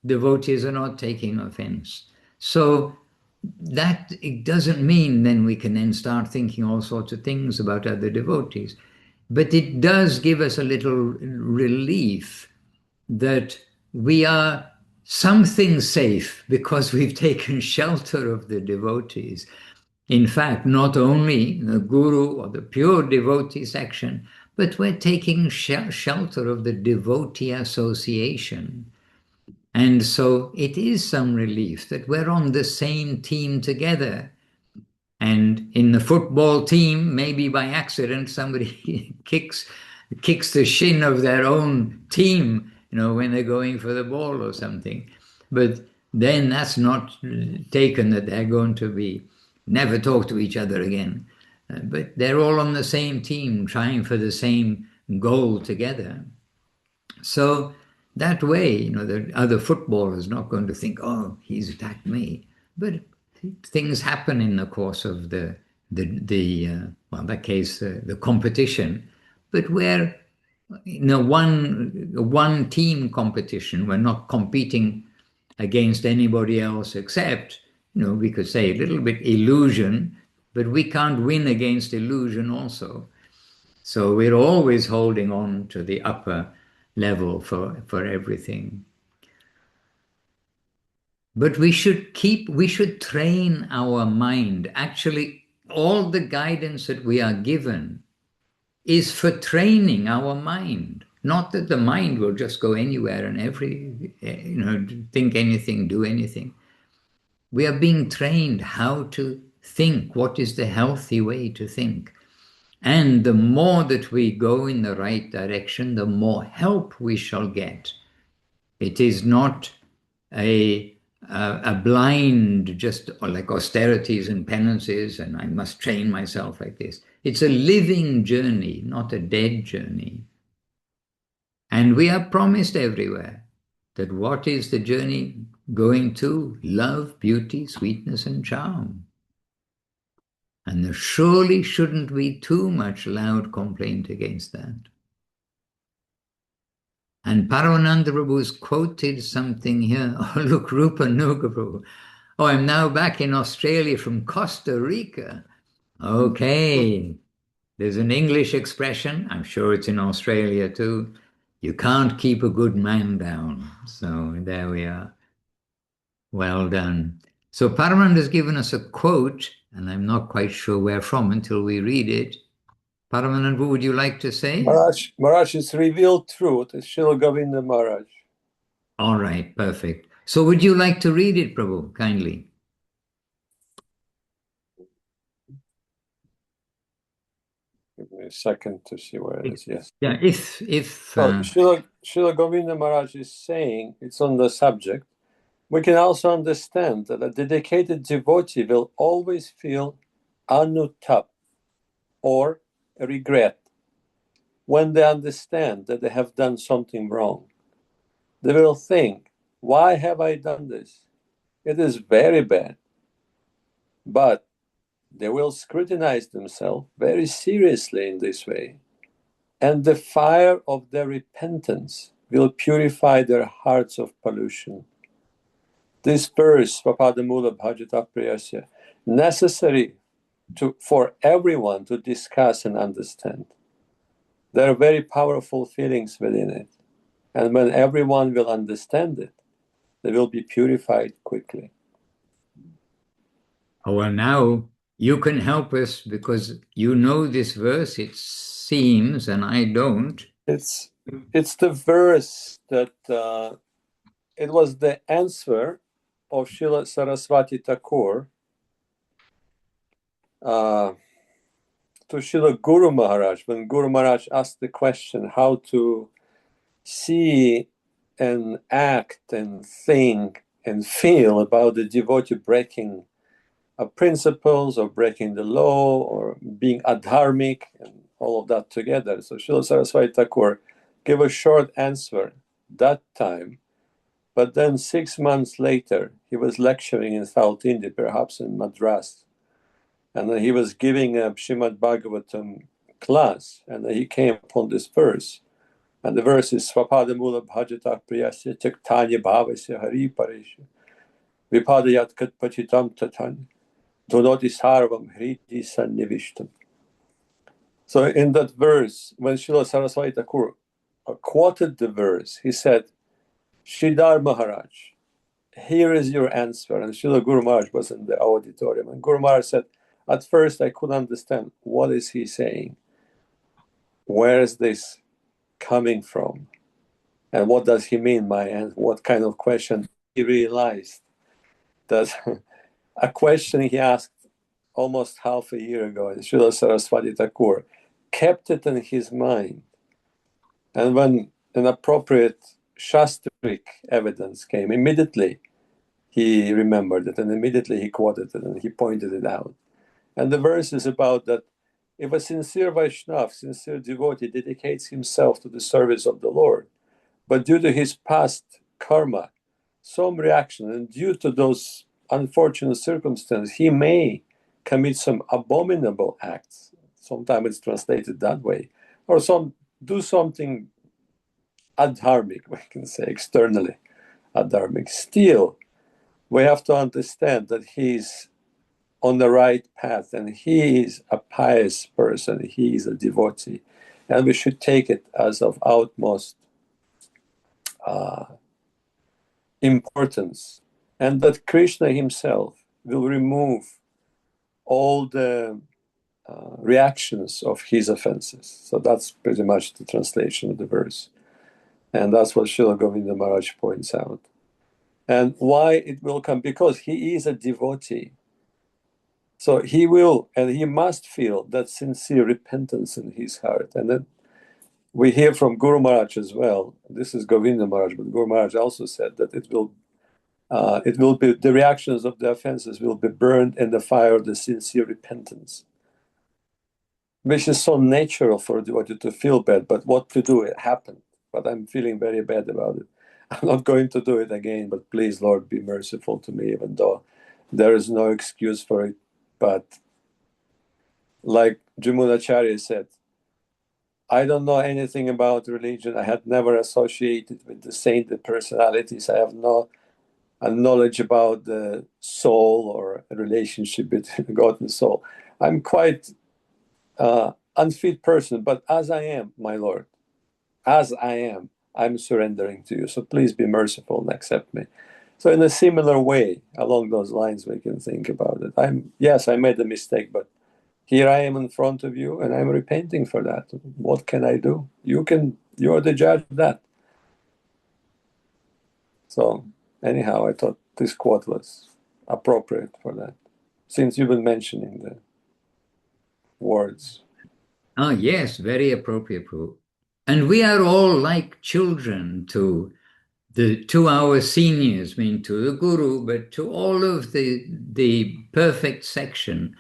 Devotees are not taking offense. So that it doesn't mean then we can then start thinking all sorts of things about other devotees. But it does give us a little relief that we are something safe because we've taken shelter of the devotees. In fact, not only the guru or the pure devotee section, but we're taking shelter of the devotee association. And so it is some relief that we're on the same team together. And in the football team, maybe by accident, somebody kicks the shin of their own team, when they're going for the ball or something. But then that's not taken that they're going to be never talk to each other again. But they're all on the same team, trying for the same goal together. So that way, the other footballer is not going to think, oh, he's attacked me. But things happen in the course of the competition. But we're one team competition. We're not competing against anybody else except, we could say a little bit illusion, but we can't win against illusion also. So we're always holding on to the upper level for everything. But we should train our mind. Actually, all the guidance that we are given is for training our mind. Not that the mind will just go anywhere and think anything, do anything. We are being trained how to think, what is the healthy way to think. And the more that we go in the right direction, the more help we shall get. It is not a blind, just like austerities and penances, and I must train myself like this. It's a living journey, not a dead journey. And we are promised everywhere that what is the journey going to? Love, beauty, sweetness, and charm. And there surely shouldn't be too much loud complaint against that. And Paramananda Prabhu's quoted something here. Oh, look, Rupa Nuga Prabhu. Oh, I'm now back in Australia from Costa Rica. Okay. There's an English expression, I'm sure it's in Australia too. You can't keep a good man down. So there we are. Well done. So Paramananda has given us a quote, and I'm not quite sure where from until we read it. Paramananda, would you like to say? Maharaj, it's revealed truth. It's Srila Govinda Maharaj. All right, perfect. So would you like to read it, Prabhu, kindly? Give me a second to see where it is. Yes. Yeah, Srila Govinda Maharaj is saying, it's on the subject, we can also understand that a dedicated devotee will always feel anutap, or regret, when they understand that they have done something wrong. They will think, why have I done this? It is very bad. But they will scrutinize themselves very seriously in this way. And the fire of their repentance will purify their hearts of pollution. This verse, Papadamula Bhajata Priyasya, necessary for everyone to discuss and understand. There are very powerful feelings within it. And when everyone will understand it, they will be purified quickly. Oh, well, now you can help us because you know this verse, it seems, and I don't. It's It's the verse that it was the answer of Srila Saraswati Thakur to Srila Guru Maharaj, when Guru Maharaj asked the question how to see and act and think and feel about the devotee breaking principles or breaking the law or being adharmic and all of that together. So Srila Saraswati Thakur gave a short answer that time, but then 6 months later he was lecturing in South India, perhaps in Madras, and he was giving a Srimad Bhagavatam class, and he came upon this verse. And the verse is Swapadamula Bhajata Priyasya Chaktanya Bhavasya Hari Paresha Vipadayat Kat Pachitam Tatan Donoti Sarvam Hriti Sannivishtam. So in that verse, when Srila Saraswati Thakur quoted the verse, he said, Sridhar Maharaj, here is your answer. And Srila Guru Maharaj was in the auditorium. And Guru Maharaj said, at first I couldn't understand, what is he saying? Where is this coming from? And what does he mean by answer? What kind of question? He realized that a question he asked almost half a year ago, and Srila Saraswati Thakur kept it in his mind. And when an appropriate Shastric evidence came, immediately he remembered it, and immediately he quoted it, and he pointed it out. And the verse is about that if a sincere Vaishnava, sincere devotee, dedicates himself to the service of the Lord, but due to his past karma, some reaction, and due to those unfortunate circumstances, he may commit some abominable acts. Sometimes it's translated that way, or do something adharmic, we can say, externally adharmic. Still, we have to understand that he's on the right path, and he is a pious person, he is a devotee, and we should take it as of utmost importance, and that Krishna himself will remove all the reactions of his offenses. So that's pretty much the translation of the verse, and that's what Srila Govinda Maharaj points out. And why it will come? Because he is a devotee. So he will, and he must feel that sincere repentance in his heart. And then we hear from Guru Maharaj as well. This is Govinda Maharaj, but Guru Maharaj also said that it will be, the reactions of the offenses will be burned in the fire of the sincere repentance, which is so natural for a devotee to feel bad. But what to do? It happened, but I'm feeling very bad about it. I'm not going to do it again, but please, Lord, be merciful to me, even though there is no excuse for it. But like Jamunacharya said, I don't know anything about religion. I had never associated with the sainted personalities. I have no knowledge about the soul or a relationship between God and soul. I'm quite unfit person, but as I am, my Lord, as I am, I'm surrendering to you. So please be merciful and accept me. So in a similar way, along those lines, we can think about it. Yes, I made a mistake, but here I am in front of you, and I'm repenting for that. What can I do? You're the judge of that. So anyhow, I thought this quote was appropriate for that, since you've been mentioning the words. Oh, yes, very appropriate, Prabhu. And we are all like children to our seniors, mean to the Guru, but to all of the perfect section.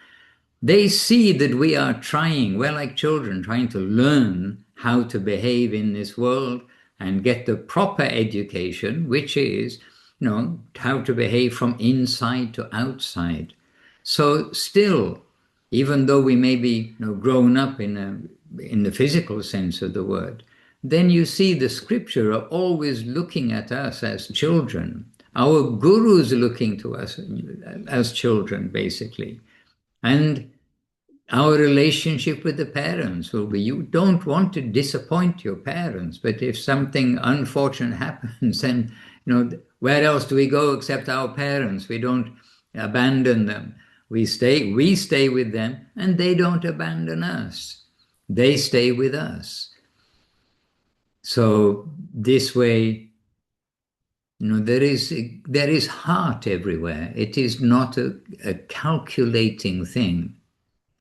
They see that we are trying, we're like children, trying to learn how to behave in this world and get the proper education, which is, how to behave from inside to outside. So still, even though we may be grown up in the physical sense of the word, then you see the scripture are always looking at us as children. Our gurus are looking to us as children, basically. And our relationship with the parents will be, you don't want to disappoint your parents, but if something unfortunate happens, then, where else do we go except our parents? We don't abandon them. We stay with them, and they don't abandon us. They stay with us. So this way, there is heart everywhere. It is not a calculating thing.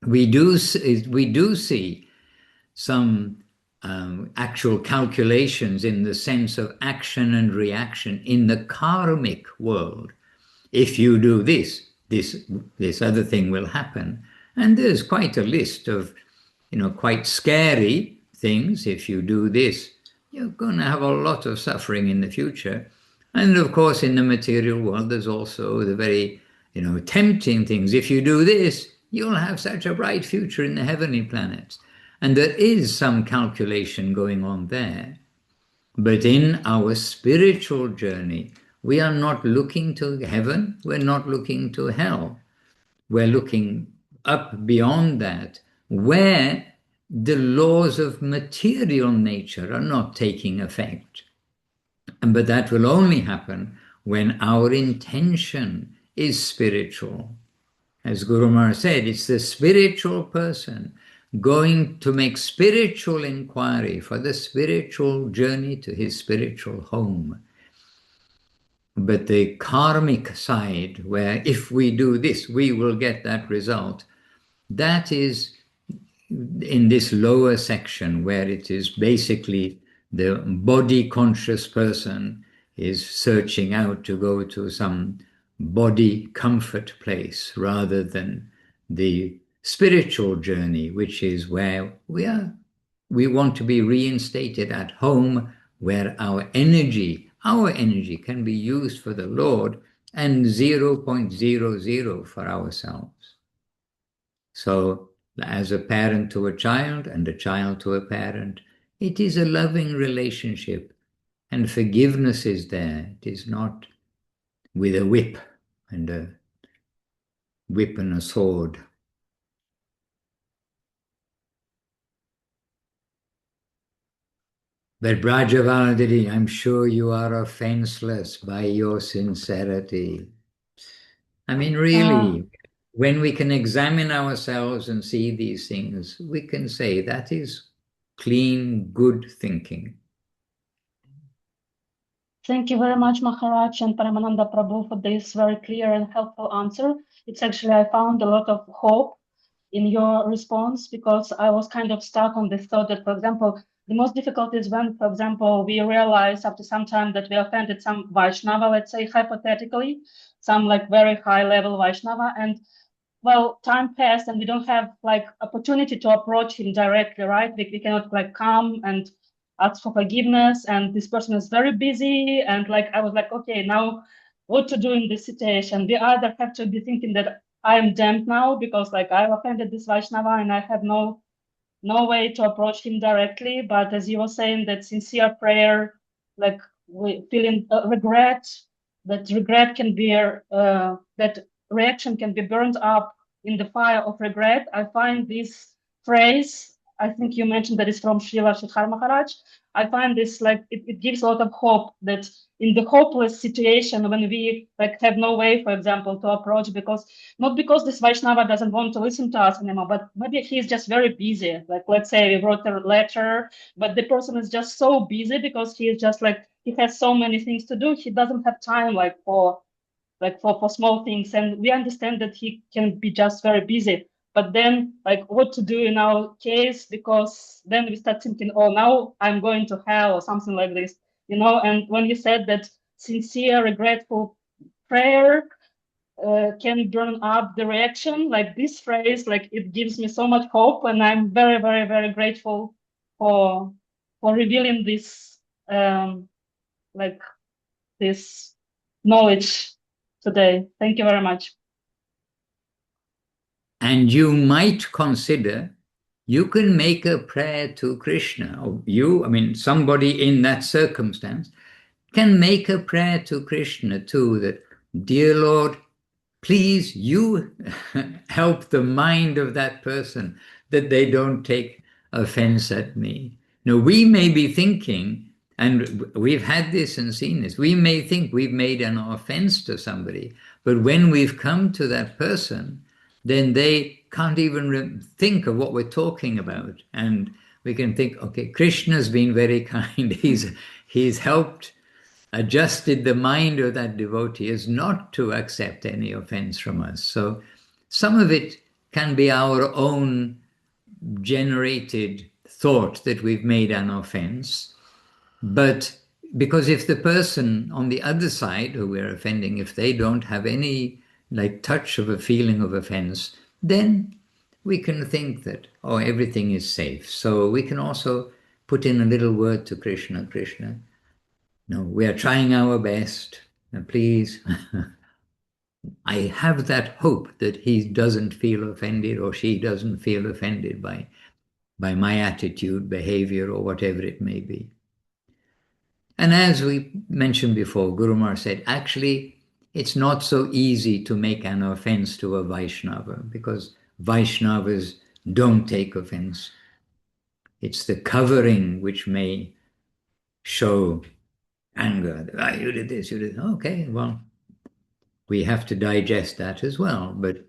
We do see some actual calculations in the sense of action and reaction in the karmic world. If you do this other thing will happen. And there's quite a list of, quite scary things. If you do this, you're going to have a lot of suffering in the future. And of course, in the material world, there's also the very, tempting things. If you do this, you'll have such a bright future in the heavenly planets. And there is some calculation going on there. But in our spiritual journey, we are not looking to heaven, we're not looking to hell. We're looking up beyond that, where the laws of material nature are not taking effect. But that will only happen when our intention is spiritual. As Guru Maharaj said, it's the spiritual person going to make spiritual inquiry for the spiritual journey to his spiritual home. But the karmic side, where if we do this, we will get that result, that is in this lower section where it is basically the body conscious person is searching out to go to some body comfort place rather than the spiritual journey, which is where we want to be reinstated at home, where our energy can be used for the Lord and 0.00 for ourselves. So as a parent to a child and a child to a parent, it is a loving relationship, and forgiveness is there. It is not with a whip and a sword. But Brajavaldiri, I'm sure you are offenseless by your sincerity. I mean, really, when we can examine ourselves and see these things, we can say that is clean, good thinking. Thank you very much, Maharaj and Paramananda Prabhu, for this very clear and helpful answer. It's actually, I found a lot of hope in your response, because I was kind of stuck on this thought that, for example, the most difficult is when, for example, we realize after some time that we offended some Vaishnava, let's say hypothetically, some like very high level Vaishnava, and well, time passed and we don't have like opportunity to approach him directly, right? We cannot like come and ask for forgiveness, and this person is very busy, and like I was like, okay, now what to do in this situation? We either have to be thinking that I am damned now because like I offended this Vaishnava and I have no way to approach him directly. But as you were saying, that sincere prayer, like we feeling regret, that regret can be that reaction can be burned up in the fire of regret. I find this phrase, I think you mentioned that it's from Srila Shikha Maharaj. I find this like it gives a lot of hope that in the hopeless situation when we like have no way, for example, to approach, because not because this Vaishnava doesn't want to listen to us anymore, but maybe he's just very busy. Like let's say we wrote a letter, but the person is just so busy because he is just like he has so many things to do. He doesn't have time like for small things, and we understand that he can be just very busy. But then like what to do in our case, because then we start thinking, oh, now I'm going to hell or something like this, and when you said that sincere regretful prayer can burn up the reaction, like this phrase, like it gives me so much hope, and I'm very, very, very grateful for revealing this like this knowledge today. Thank you very much. And you might consider, you can make a prayer to Krishna, or somebody in that circumstance can make a prayer to Krishna too, that, dear Lord, please, you help the mind of that person that they don't take offense at me. Now, we may be thinking, and we've had this and seen this, we may think we've made an offense to somebody, but when we've come to that person, then they can't even think of what we're talking about. And we can think, okay, Krishna's been very kind. He's helped, adjusted the mind of that devotee as not to accept any offense from us. So some of it can be our own generated thought that we've made an offense. But because if the person on the other side who we're offending, if they don't have any like touch of a feeling of offense, then we can think that, oh, everything is safe. So we can also put in a little word to Krishna. Krishna, no, we are trying our best. And please, I have that hope that he doesn't feel offended or she doesn't feel offended by my attitude, behavior, or whatever it may be. And as we mentioned before, Guru Maharaj said, actually, it's not so easy to make an offense to a Vaishnava because Vaishnavas don't take offense. It's the covering which may show anger. Ah, you did this, you did that. Okay, well, we have to digest that as well. But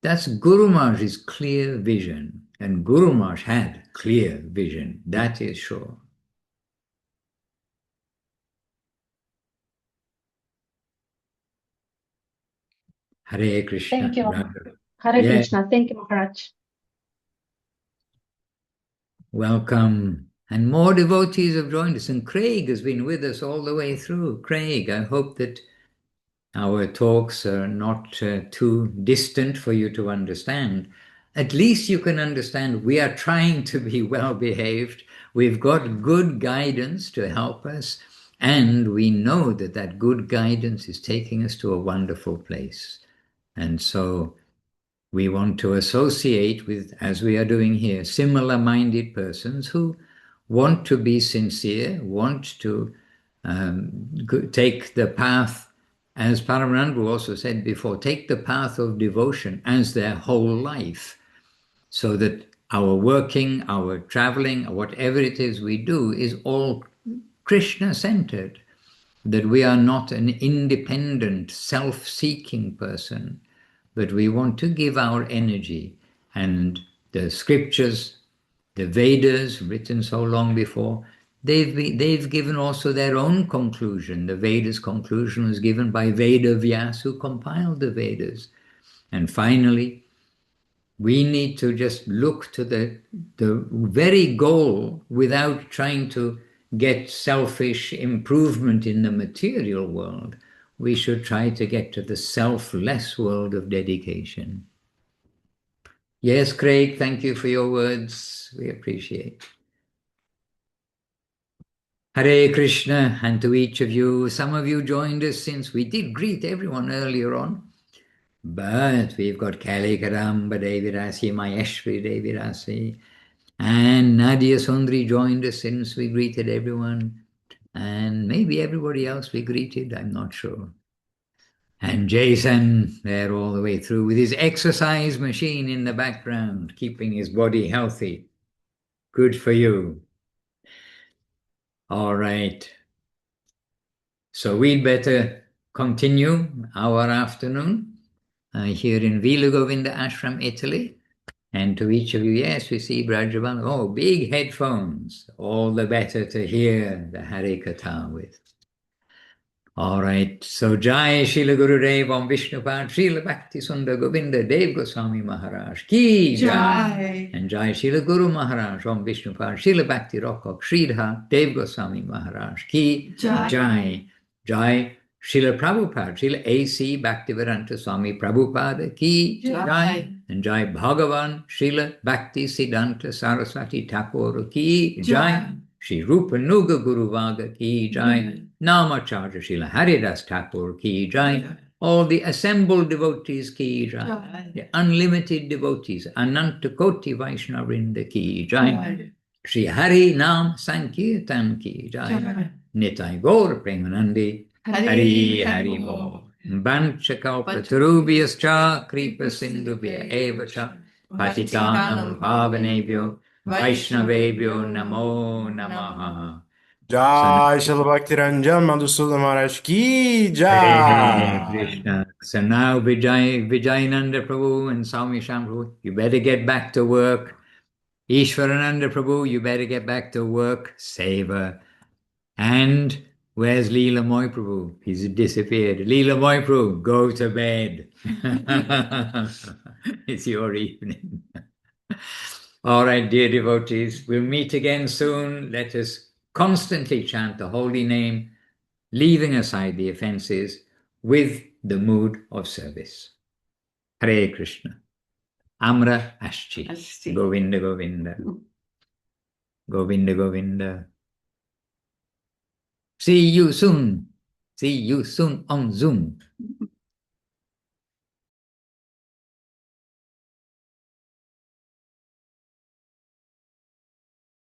that's Guru Maharaj's clear vision. And Guru Maharaj had clear vision, that is sure. Hare Krishna. Thank you. Radha. Hare Yeah. Krishna. Thank you, Maharaj. Welcome. And more devotees have joined us. And Craig has been with us all the way through. Craig, I hope that our talks are not too distant for you to understand. At least you can understand we are trying to be well behaved. We've got good guidance to help us. And we know that that good guidance is taking us to a wonderful place. And so we want to associate with, as we are doing here, similar-minded persons who want to be sincere, want to take the path, as Paramananda also said before, take the path of devotion as their whole life, so that our working, our traveling, whatever it is we do is all Krishna-centered, that we are not an independent, self-seeking person, but we want to give our energy. And the scriptures, the Vedas, written so long before, they've given also their own conclusion. The Vedas' conclusion was given by Veda Vyas, who compiled the Vedas. And finally, we need to just look to the very goal without trying to get selfish improvement in the material world. We should try to get to the selfless world of dedication. Yes, Craig, thank you for your words. We appreciate. Hare Krishna, and to each of you, some of you joined us since we did greet everyone earlier on, but we've got Kali Karamba Devirasi, Mayeshwari Devirasi, and Nadia Sundri joined us since we greeted everyone, and maybe everybody else we greeted, I'm not sure. And Jason there all the way through with his exercise machine in the background, keeping his body healthy. Good for you. All right. So we'd better continue our afternoon here in Vila Govinda Ashram, Italy. And to each of you, yes, we see Brajaban. Oh, big headphones. All the better to hear the Hare Katha with. All right, so Jai Srila Gurudev Om Vishnupad Srila Bhakti Sundar Govinda Dev Goswami Maharaj Ki Jai. And Jai Srila Guru Maharaj Om Vishnupad Srila Bhakti Rockok Sridhar Dev Goswami Maharaj Ki Jai. Jai Srila Prabhupada Srila A.C. Bhaktivedanta Swami Prabhupada Ki Jai. And Jai Bhagavan Srila Bhakti Siddhanta Saraswati Thakur Ki Jai. Shri Rupa Nuga Guru Vaga Ki Jai. Namacharya Srila Haridas Thakur Ki Jai. All the assembled devotees Ki Jai. The unlimited devotees Ananta Koti Vaishnavrinda Ki Jai. Shri Hari Nam Sankirtan Ki Jai. Nitai Gaur Premanandi Hari Hari Bo. Banchakalpatarubhyascha Kripa Sindhubhya Evacha Patitanam Pavanebhyo Vaishnavebhyo Namo Namaha. Jai Srila BR Madhusudan Maharaj Ki Hare Jai. Krishna. So now Vijayananda Prabhu and Swami Sham Prabhu, you better get back to work. Ishwarananda Prabhu, you better get back to work, seva. And where's Leela Moy Prabhu? He's disappeared. Leela Moy Prabhu, go to bed. It's your evening. All right, dear devotees, we'll meet again soon. Let us constantly chant the holy name, leaving aside the offences with the mood of service. Hare Krishna. Amra Ashchi. Govinda Govinda. Govinda Govinda. See you soon. See you soon on Zoom.